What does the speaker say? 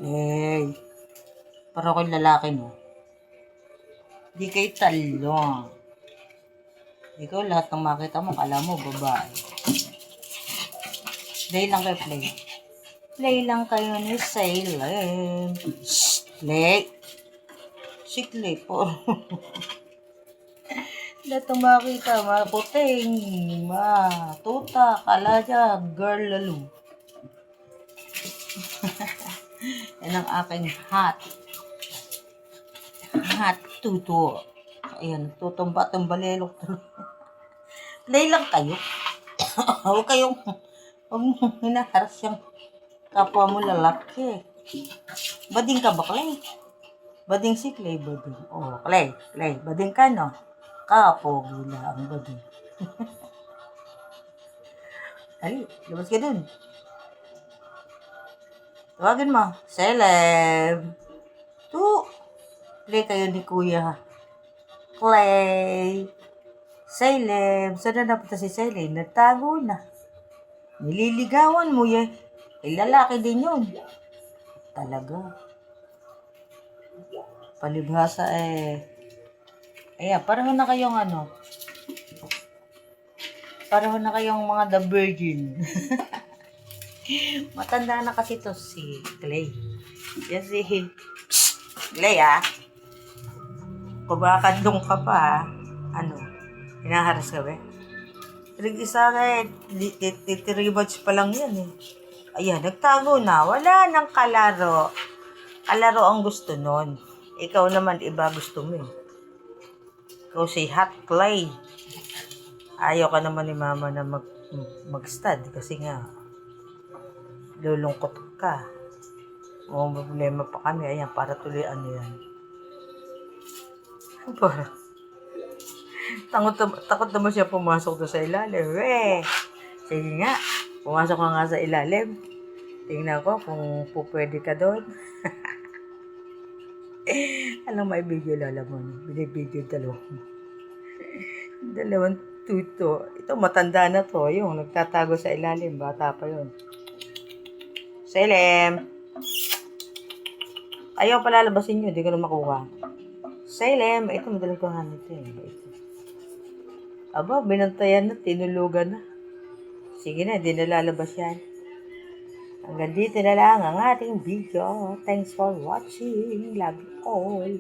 Eh, para ako'y lalaki mo. Di kayo talong. Ikaw lahat ng makita mo, kala mo babae. Play lang kayo, play. Play lang kayo ni Salem. Play. Si Clay po. Lahat ng makita, maputing, matuta, kalaya, girl lalo. Yan ang aking hot tuto. Ayan, tutumba-tumbalelok. Play lang kayo. Huwag kayong hinaharas yung kapwa mo lalaki. Bading ka ba, Clay? Bading si Clay, bading. Oh, Clay, bading ka, no? Kapogi lang ang bading. Dali, labas ka dun. Tawagin mo, Celeb. Play kayo ni Kuya Clay. Celeb. Saan na napunta si Celeb? Nagtago na. Nililigawan mo eh. Lalaki din yun. Talaga. Palibhasa eh. Ayan, pareho na kayong pareho na kayong mga the virgin. Matanda na kasi to si Clay. Yan si Clay Kumakandong ka pa hinaharas ka ba? Isa ka three months pa lang yan eh. Ayan, nagtago na. Wala nang kalaro. Kalaro ang gusto nun. Ikaw naman, iba gusto mo eh. Ikaw si Hot Clay. Ayaw ka naman ni mama na mag-stud kasi nga lulungkot ka. O problema pa kami. Ayan, para tuloy yan. Para takot naman siya pumasok doon sa ilalim. Sige nga, pumasok ka nga sa ilalim. Tingnan ko kung pwede ka doon. Alam mo, ibigyo lala mo. Binibigyo dalawang tuto. Ito, matanda na to. Yung nagtatago sa ilalim. Bata pa yun. Salem. Ayaw palalabasin nyo. Hindi ko na makuha. Salem. Ito, madalang ko nga nito. Aba, binantayan na. Tinulugan na. Sige na, di nalalabas yan. Hanggang dito na lang ang ating video. Thanks for watching. Love you all.